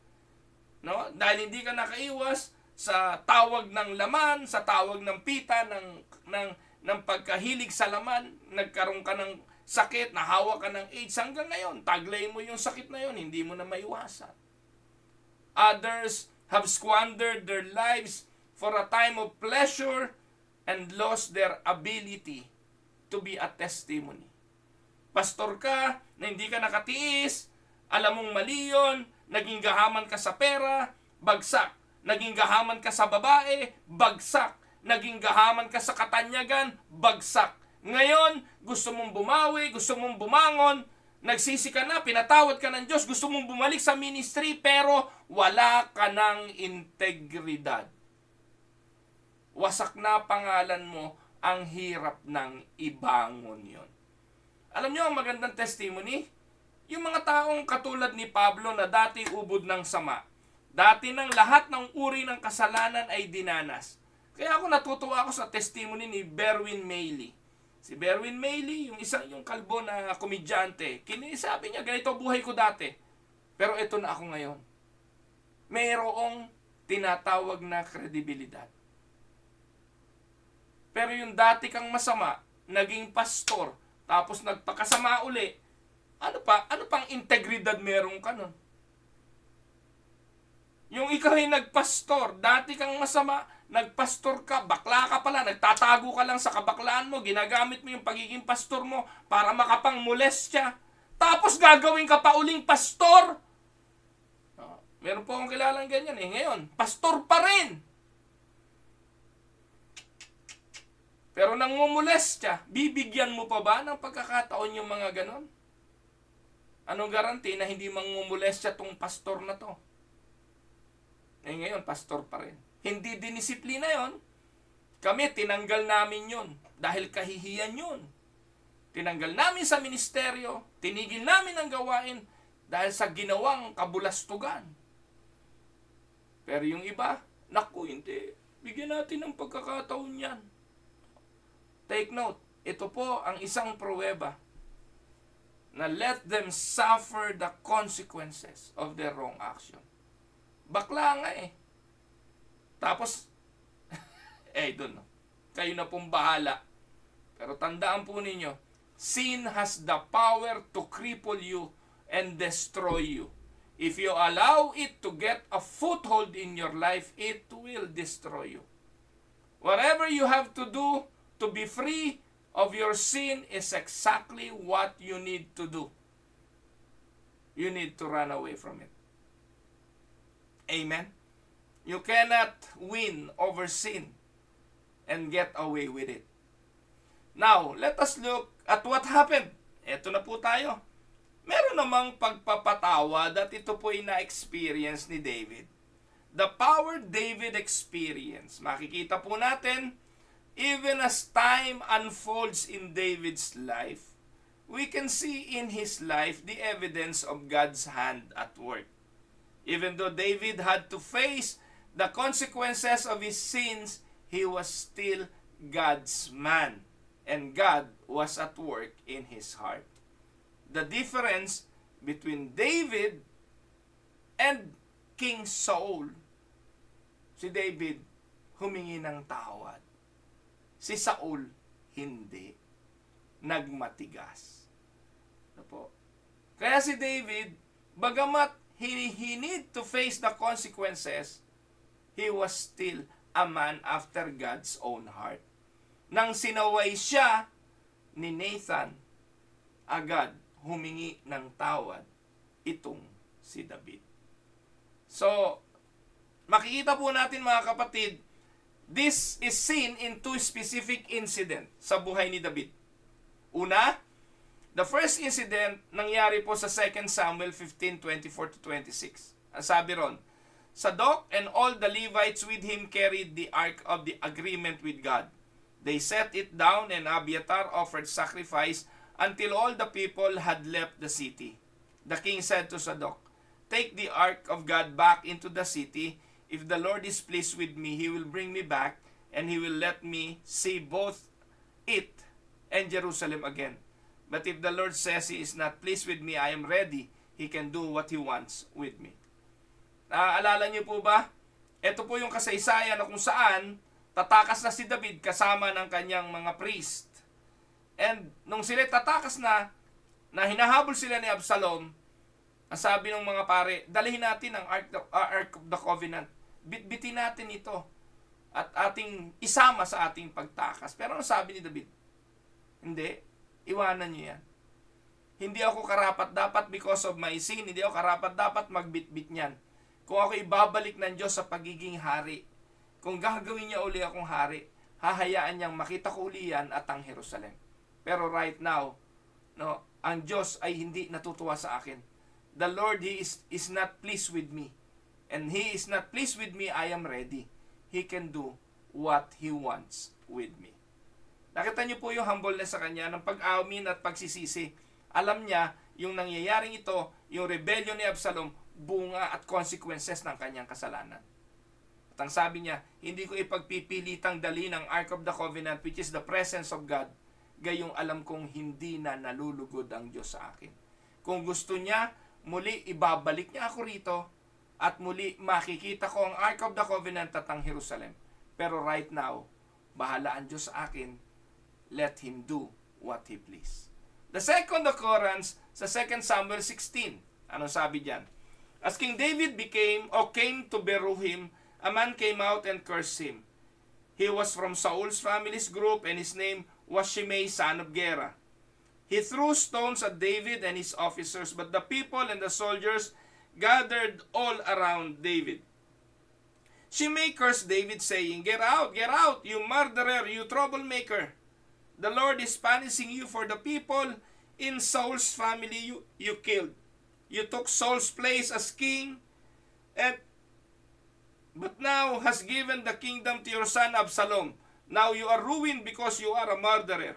No? Dahil hindi ka nakaiwas sa tawag ng laman, sa tawag ng pita, ng pagkahilig sa laman, nagkaroon ka ng sakit, nahawa ka ng AIDS, hanggang ngayon, taglay mo yung sakit na yun, hindi mo na maiwasan. Others have squandered their lives for a time of pleasure and lost their ability to be a testimony. Pastor ka, na hindi ka nakatiis, alam mong mali yun, naging gahaman ka sa pera, bagsak. Naging gahaman ka sa babae, bagsak. Naging gahaman ka sa katanyagan, bagsak. Ngayon, gusto mong bumawi, gusto mong bumangon, nagsisi ka na, pinatawad ka ng Diyos, gusto mong bumalik sa ministry, pero wala ka ng integridad. Wasak na pangalan mo, ang hirap ng ibangon yon. Alam nyo ang magandang testimony? Yung mga taong katulad ni Pablo na dati ubod ng sama, dati ng lahat ng uri ng kasalanan ay dinanas. Kaya ako natutuwa ako sa testimony ni Berwin Mailey. Si Berwin Mailey, yung kalbo na komedyante, sabi niya, ganito buhay ko dati. Pero ito na ako ngayon. Mayroong tinatawag na kredibilidad. Pero yung dati kang masama, naging pastor, tapos nagpakasama uli, ano pang integridad meron ka nun? Yung ikaw ay nagpastor, dati kang masama, nagpastor ka, bakla ka pala, nagtatago ka lang sa kabaklaan mo, ginagamit mo yung pagiging pastor mo para makapangmolestya. Tapos gagawin ka pa uling pastor. Meron po akong kilalang ganyan ngayon, pastor pa rin. Pero nangmumolestya, bibigyan mo pa ba ng pagkakataon yung mga ganon? Anong garanti na hindi mangmumolestya tong pastor na to? Ngayon, pastor pa rin. Hindi dinisiplina yon. Kami, tinanggal namin yon dahil kahihiyan yon. Tinanggal namin sa ministeryo, tinigil namin ang gawain dahil sa ginawang kabulastugan. Pero yung iba, naku, hindi. Bigyan natin ng pagkakataon yan. Take note, ito po ang isang pruweba na let them suffer the consequences of their wrong action. Bakla nga Tapos, dun. Kayo na pong bahala. Pero tandaan po ninyo, sin has the power to cripple you and destroy you. If you allow it to get a foothold in your life, it will destroy you. Whatever you have to do to be free of your sin is exactly what you need to do. You need to run away from it. Amen? You cannot win over sin and get away with it. Now, let us look at what happened. Eto na po tayo. meron namang pagpapatawad at ito po ay na-experience ni David. The power David experienced. Makikita po natin, even as time unfolds in David's life, we can see in his life the evidence of God's hand at work. Even though David had to face the consequences of his sins, he was still God's man. And God was at work in his heart. The difference between David and King Saul, si David humingi ng tawad. Si Saul, hindi. Nagmatigas. Ano po? Kaya si David, bagamat he need to face the consequences, he was still a man after God's own heart. Nang sinaway siya ni Nathan, agad humingi ng tawad itong si David. So, makikita po natin mga kapatid, this is seen in two specific incidents sa buhay ni David. Una, the first incident nangyari po sa 2 Samuel 15:24-26. Ang sabi ron, Zadok and all the Levites with him carried the ark of the agreement with God. They set it down and Abiathar offered sacrifice until all the people had left the city. The king said to Zadok, "Take the ark of God back into the city. If the Lord is pleased with me, he will bring me back and he will let me see both it and Jerusalem again. But if the Lord says he is not pleased with me, I am ready. He can do what he wants with me." Naaalala niyo po ba? Ito po yung kasaysayan na kung saan tatakas na si David kasama ng kanyang mga priest. And nung sila tatakas na hinahabol sila ni Absalom, ang sabi ng mga pare, dalhin natin ang Ark of the Covenant. Bitbitin natin ito at ating isama sa ating pagtakas. Pero ang sabi ni David, hindi, iwanan niyo yan. Hindi ako karapat dapat because of my sin, hindi ako karapat dapat magbitbit niyan. Kung ako ibabalik ng Diyos sa pagiging hari, kung gagawin niya uli akong hari, hahayaan niyang makita ko uli yan at ang Jerusalem. Pero right now, no, ang Diyos ay hindi natutuwa sa akin. The Lord, He is not pleased with me. And He is not pleased with me, I am ready. He can do what He wants with me. Nakita niyo po yung humbleness sa Kanya ng pag-amin at pagsisisi. Alam niya yung nangyayaring ito, yung rebellion ni Absalom, bunga at consequences ng kanyang kasalanan. At ang sabi niya, hindi ko ipagpipilitang dali ng Ark of the Covenant, which is the presence of God, gayong alam kong hindi na nalulugod ang Diyos sa akin. Kung gusto niya, muli ibabalik niya ako rito, at muli makikita ko ang Ark of the Covenant at ang Jerusalem. Pero right now, bahala ang Diyos sa akin, let Him do what He please. The second occurrence sa 2 Samuel 16. Anong sabi diyan? As King David came to Beruhim, a man came out and cursed him. He was from Saul's family's group, and his name was Shimei, son of Gera. He threw stones at David and his officers, but the people and the soldiers gathered all around David. Shimei cursed David, saying, get out, you murderer, you troublemaker. The Lord is punishing you for the people in Saul's family you killed. You took Saul's place as king, but now has given the kingdom to your son Absalom. Now you are ruined because you are a murderer.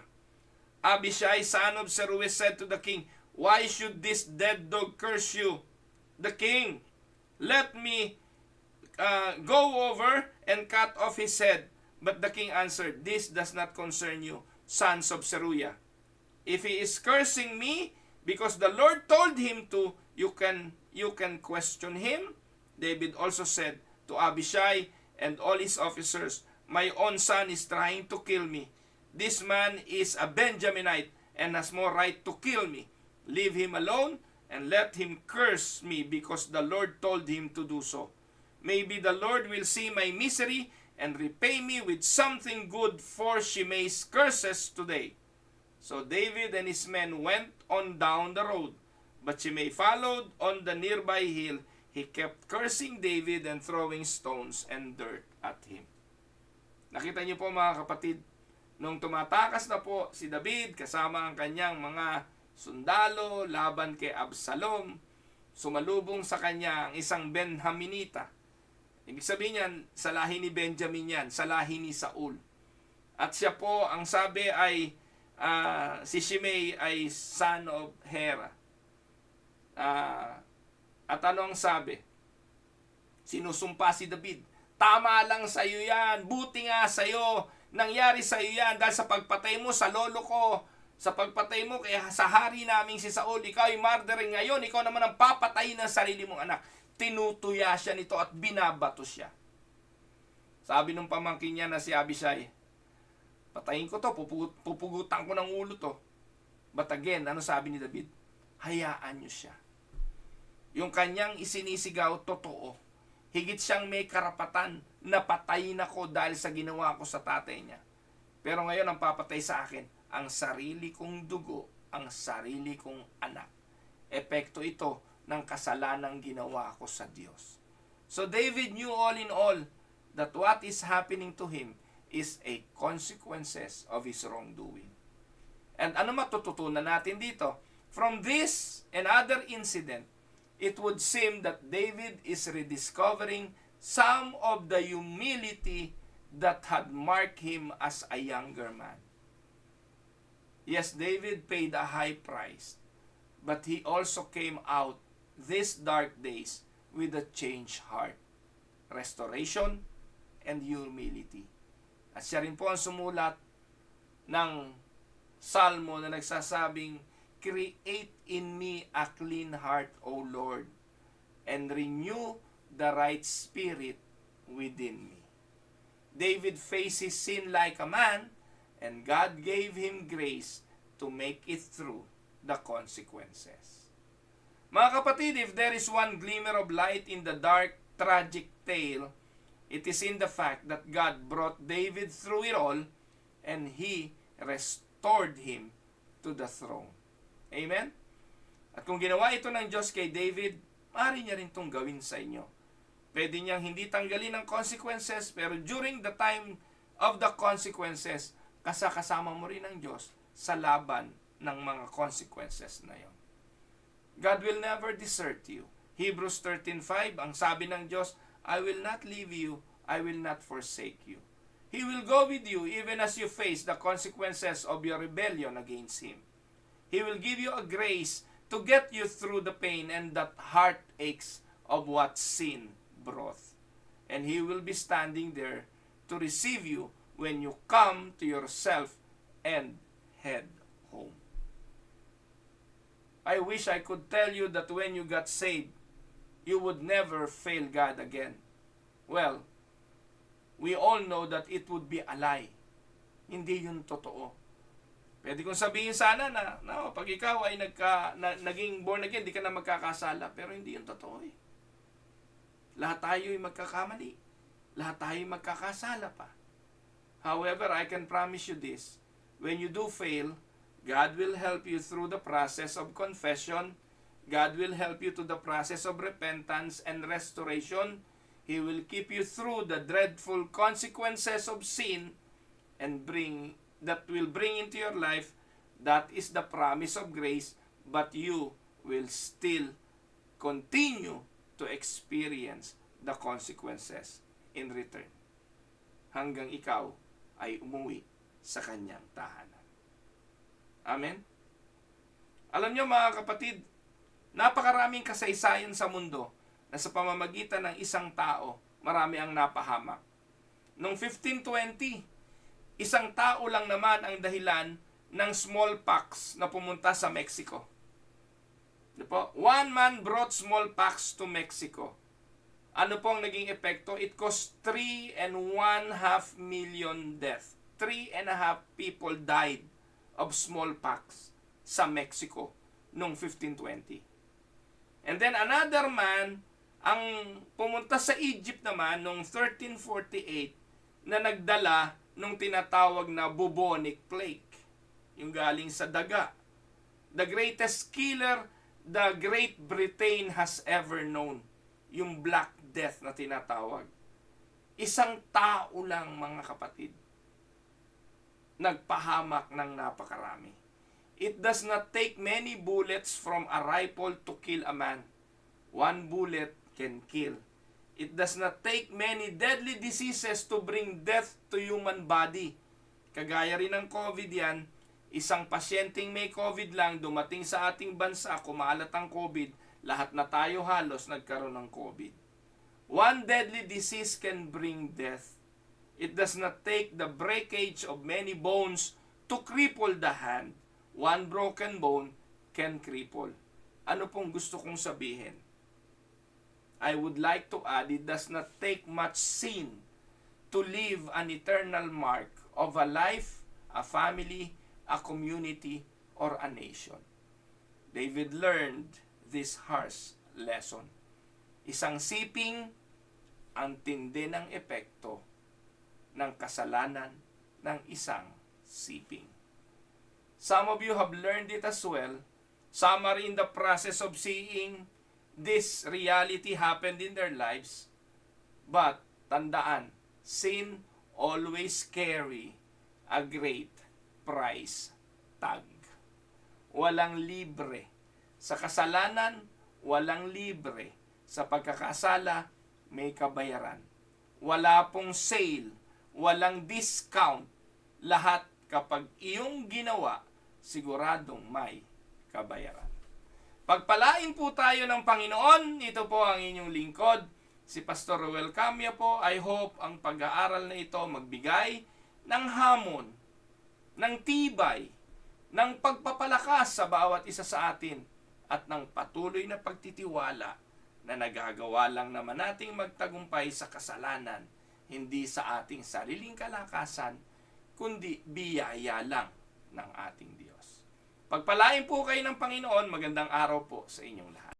Abishai, son of Zeruiah, said to the king, why should this dead dog curse you? The king, let me go over and cut off his head. But the king answered, this does not concern you, sons of Zeruiah. If he is cursing me because the Lord told him to, you can question him. David also said to Abishai and all his officers, my own son is trying to kill me. This man is a Benjaminite and has more right to kill me. Leave him alone and let him curse me because the Lord told him to do so. Maybe the Lord will see my misery and repay me with something good for Shimei's curses today. So David and his men went on down the road, but Shimei followed on the nearby hill. He kept cursing David and throwing stones and dirt at him. Nakita niyo po mga kapatid, nung tumatakas na po si David kasama ang kanyang mga sundalo laban kay Absalom. Sumalubong sa kanya ang isang Benjaminita. Ibig sabihin yan, sa lahi ni Benjamin yan, sa lahi ni Saul. At siya po, ang sabi ay, si Shimei ay son of Hera. At ano ang sabi? Sinusumpa si David, tama lang sa iyo yan, buti nga sa iyo, nangyari sa iyo yan, dahil sa pagpatay mo sa lolo ko, sa pagpatay mo kaya sa hari naming si Saul, ikaw ay murdering ngayon, ikaw naman ang papatayin ng sarili mong anak. Tinutuya siya nito at binabato siya. Sabi nung pamangkin niya na si Abishai, patayin ko to, pupugutan ko ng ulo to. But again, ano sabi ni David? Hayaan niyo siya. Yung kanyang isinisigaw, totoo. Higit siyang may karapatan na patayin ako dahil sa ginawa ko sa tatay niya. Pero ngayon ang papatay sa akin, ang sarili kong dugo, ang sarili kong anak. Epekto ito ng kasalanang ginawa ko sa Diyos. So David knew all in all that what is happening to him is a consequences of his wrongdoing. And ano matututunan natin dito? From this and other incident, it would seem that David is rediscovering some of the humility that had marked him as a younger man. Yes, David paid a high price, but he also came out these dark days with a changed heart, restoration, and humility. At siya rin po ang sumulat ng Salmo na nagsasabing, create in me a clean heart, O Lord, and renew the right spirit within me. David faced his sin like a man, and God gave him grace to make it through the consequences. Mga kapatid, if there is one glimmer of light in the dark, tragic tale, it is in the fact that God brought David through it all, and He restored him to the throne. Amen? At kung ginawa ito ng Diyos kay David, maaari niya rin itong gawin sa inyo. Pwede niyang hindi tanggalin ang consequences, pero during the time of the consequences, kasama mo rin ang Diyos sa laban ng mga consequences na yon. God will never desert you. Hebrews 13:5, ang sabi ng Diyos, I will not leave you, I will not forsake you. He will go with you even as you face the consequences of your rebellion against Him. He will give you a grace to get you through the pain and that heartaches of what sin brought. And He will be standing there to receive you when you come to yourself and head home. I wish I could tell you that when you got saved, you would never fail God again. Well, we all know that it would be a lie. Hindi yun totoo. Pwede kong sabihin sana na pag ikaw ay naging born again, di ka na magkakasala. Pero hindi yun totoo eh. Lahat tayo ay magkakamali. Lahat tayo ay magkakasala pa. However, I can promise you this. When you do fail, God will help you through the process of confession. God will help you to the process of repentance and restoration. He will keep you through the dreadful consequences of sin and will bring into your life. That is the promise of grace, but you will still continue to experience the consequences in return hanggang ikaw ay umuwi sa kanyang tahanan. Amen? Alam niyo mga kapatid, napakaraming kasaysayan sa mundo na sa pamamagitan ng isang tao, marami ang napahamak. Noong 1520, isang tao lang naman ang dahilan ng smallpox na pumunta sa Mexico. Diba? One man brought smallpox to Mexico. Ano pong naging epekto? It caused 3.5 million deaths. 3.5 people died of smallpox sa Mexico noong 1520. And then another man ang pumunta sa Egypt naman noong 1348 na nagdala nung tinatawag na bubonic plague, yung galing sa daga. The greatest killer the Great Britain has ever known, yung Black Death na tinatawag. Isang tao lang mga kapatid, nagpahamak ng napakarami. It does not take many bullets from a rifle to kill a man. One bullet can kill. It does not take many deadly diseases to bring death to human body. Kagaya rin ng COVID yan, isang pasyenteng may COVID lang dumating sa ating bansa, kumalat ang COVID, lahat na tayo halos nagkaroon ng COVID. One deadly disease can bring death. It does not take the breakage of many bones to cripple the hand. One broken bone can cripple. Ano pong gusto kong sabihin? I would like to add, it does not take much sin to leave an eternal mark of a life, a family, a community, or a nation. David learned this harsh lesson. Isang siping ang tindi ng epekto ng kasalanan ng isang siping. Some of you have learned it as well. Some are in the process of seeing this reality happened in their lives. But, tandaan, sin always carry a great price tag. Walang libre. Sa kasalanan, walang libre. Sa pagkakasala, may kabayaran. Wala pong sale, walang discount. Lahat kapag iyong ginawa, siguradong may kabayaran. Pagpalain po tayo ng Panginoon. Ito po ang inyong lingkod, si Pastor Ruel Camia po. I hope ang pag-aaral na ito magbigay ng hamon, ng tibay, ng pagpapalakas sa bawat isa sa atin at ng patuloy na pagtitiwala na nagagawa lang naman nating magtagumpay sa kasalanan, hindi sa ating sariling kalakasan, kundi biyaya lang ng ating Diyos. Pagpalain po kayo ng Panginoon, magandang araw po sa inyong lahat.